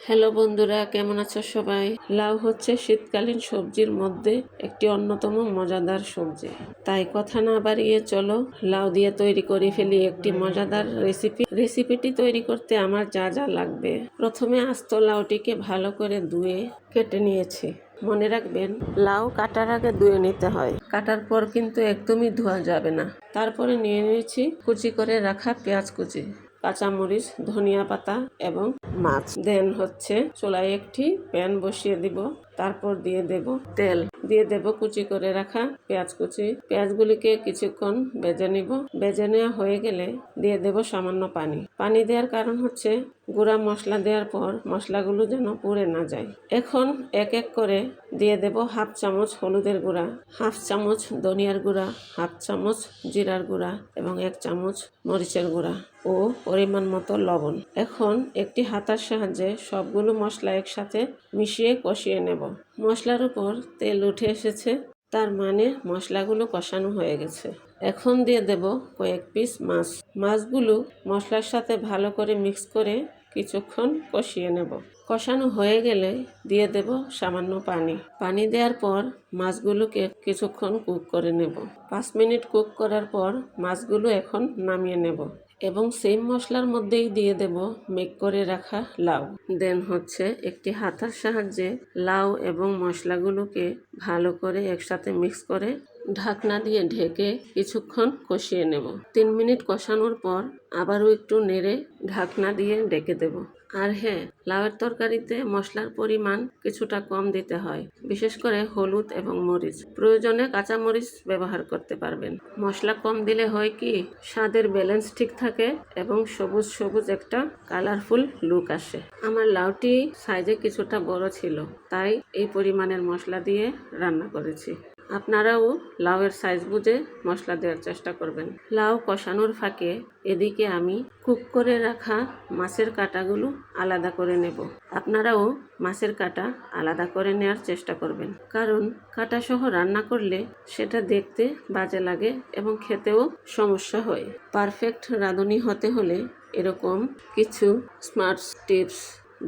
Hello বন্ধুরা, কেমন আছো সবাই? লাউ হচ্ছে শীতকালীন সবজির মধ্যে একটি অন্যতম মজাদার সবজি। তাই কথা না বাড়িয়ে চলো লাউ দিয়ে তৈরি করে ফেলি একটি মজাদার রেসিপিটি তৈরি করতে আমার যা যা লাগবে। প্রথমে আস্ত লাউটিকে ভালো করে ধুয়ে কেটে নিয়েছি। মনে রাখবেন, লাউ কাটার আগে ধুয়ে নিতে হয়, কাটার পর কিন্তু একদমই ধোয়া যাবে না। তারপরে নিয়ে নিয়েছি কুচি করে রাখা পেঁয়াজ কুচি, কাঁচামরিচ, ধনিয়া পাতা এবং মাছ। দেন হচ্ছে চুলায় একটি প্যান বসিয়ে দিব, তারপর দিয়ে দেব তেল, দিয়ে দেব কুচি করে রাখা পেঁয়াজ কুচি। পেঁয়াজগুলিকে কিছুক্ষণ ভেজে নিব। ভেজে নেওয়া হয়ে গেলে দিয়ে দেব সামান্য পানি। পানি দেওয়ার কারণ হচ্ছে গুঁড়া মশলা দেওয়ার পর মশলাগুলো যেন পুড়ে না যায়। এখন এক এক করে দিয়ে দেব হাফ চামচ হলুদের গুঁড়া, হাফ চামচ ধনিয়ার গুঁড়া, হাফ চামচ জিরার গুঁড়া এবং 1 চামচ মরিচের গুঁড়া ও পরিমাণ মতো লবণ। এখন একটি হাতার সাহায্যে সবগুলো মশলা একসাথে মিশিয়ে কষিয়ে নেব। মশলার উপর তেল উঠে এসেছে, তার মানে মশলাগুলো কষানো হয়ে গেছে। এখন দিয়ে দেব কয়েক পিস মাছ। মাছগুলো মশলার সাথে ভালো করে মিক্স করে কিছুক্ষণ কষিয়ে নেব। কষানো হয়ে গেলে দিয়ে দেব সামান্য পানি। পানি দেওয়ার পর মাছগুলোকে কিছুক্ষণ কুক করে নেব। 5 মিনিট কুক করার পর মাছগুলো এখন নামিয়ে নেব এবং সেম মশলার মধ্যেই দিয়ে দেব মেক করে রাখা লাউ। দেন হচ্ছে একটি হাতার সাহায্যে লাউ এবং মশলাগুলোকে ভালো করে একসাথে মিক্স করে ঢাকনা দিয়ে ঢেকে কিছুক্ষণ কষিয়ে নেব। 3 মিনিট কষানোর পর আবারও একটু নেড়ে ঢাকনা দিয়ে ঢেকে দেব। আর হ্যাঁ, লাউয়ের তরকারিতে মশলার পরিমাণ কিছুটা কম দিতে হয়, বিশেষ করে হলুদ এবং মরিচ। প্রয়োজনে কাঁচা মরিচ ব্যবহার করতে পারবেন। মশলা কম দিলে হয় কি, স্বাদের ব্যালেন্স ঠিক থাকে এবং সবুজ সবুজ একটা কালারফুল লুক আসে। আমার লাউটি সাইজে কিছুটা বড় ছিল, তাই এই পরিমাণের মশলা দিয়ে রান্না করেছি। আপনারাও লাউয়ের সাইজ বুঝে মশলা দেওয়ার চেষ্টা করবেন। লাউ কষানোর ফাঁকে এদিকে আমি কুক করে রাখা মাছের কাঁটাগুলো আলাদা করে নেব। আপনারাও মাছের কাঁটা আলাদা করে নেওয়ার চেষ্টা করবেন, কারণ কাঁটা সহ রান্না করলে সেটা দেখতে বাজে লাগে এবং খেতেও সমস্যা হয়। পারফেক্ট রাঁধুনি হতে হলে এরকম কিছু স্মার্ট টিপস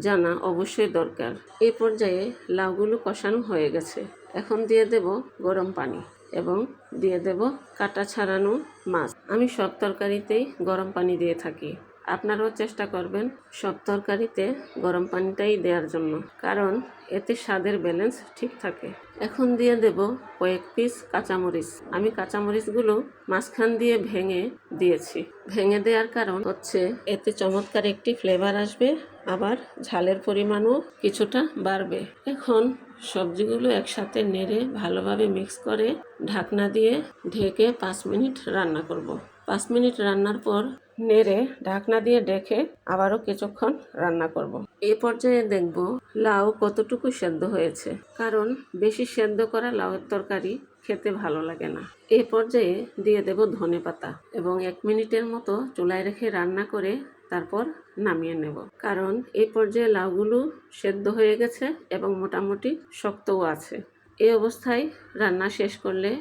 জানা অবশ্যই দরকার। এই পর্যায়ে লাউগুলো কষানো হয়ে গেছে। এখন দিয়ে দেব গরম পানি এবং দিয়ে দেব কাটা ছাড়ানো মাছ। আমি সব তরকারিতেই গরম পানি দিয়ে থাকি। আপনারাও চেষ্টা করবেন সব তরকারিতে গরম পানিটাই দেওয়ার জন্য, কারণ এতে স্বাদের ব্যালেন্স ঠিক থাকে। এখন দিয়ে দেব কয়েক পিস কাঁচামরিচ। আমি কাঁচামরিচগুলো মাঝখান দিয়ে ভেঙে দিয়েছি। ভেঙে দেওয়ার কারণ হচ্ছে এতে চমৎকার একটি ফ্লেভার আসবে, আবার ঝালের পরিমাণও কিছুটা বাড়বে। এখন সবজিগুলো একসাথে নেড়ে ভালোভাবে মিক্স করে ঢাকনা দিয়ে ঢেকে 5 মিনিট রান্না করব। 5 মিনিট রান্নার পর নেড়ে ঢাকনা দিয়ে ঢেকে আবারও কিছুক্ষণ রান্না করব। এই পর্যায়ে দেখব লাউ কতটুকু সেদ্ধ হয়েছে, কারণ বেশি সেদ্ধ করা লাউয়ের তরকারি খেতে ভালো লাগে না। এই পর্যায়ে দিয়ে দেব ধনেপাতা এবং 1 মিনিটের মতো চুলায় রেখে রান্না করে তারপর নামিয়ে নেব, কারণ এই পর্যায়ে লাউগুলো সেদ্ধ হয়ে গেছে এবং মোটামুটি শক্তও আছে। এই অবস্থায় রান্না শেষ করলে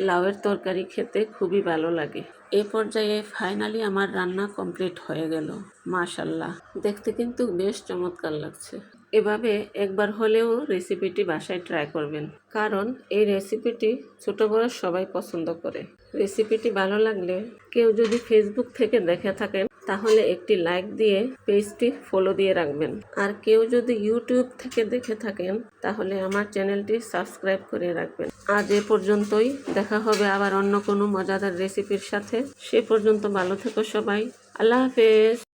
লাউয়ের তরকারি খেতে খুবই ভালো লাগে। এই পর্যায়ে ফাইনালি আমার রান্না কমপ্লিট হয়ে গেল। মাশাআল্লাহ, দেখতে কিন্তু বেশ চমৎকার লাগছে। এভাবে একবার হলেও রেসিপিটি বাসায় ট্রাই করবেন, কারণ এই রেসিপিটি ছোট বড় সবাই পছন্দ করে। রেসিপিটি ভালো লাগলে কেউ যদি ফেসবুক থেকে দেখে থাকেন তাহলে একটি লাইক দিয়ে পেজটি ফলো দিয়ে রাখবেন। আর কেউ যদি ইউটিউব থেকে দেখে থাকেন তাহলে আমার চ্যানেলটি সাবস্ক্রাইব করে রাখবেন। আজ এ পর্যন্তই, দেখা হবে আবার অন্য কোনো মজাদার রেসিপির সাথে। সে পর্যন্ত ভালো থেকো সবাই। আল্লাহ হাফেজ।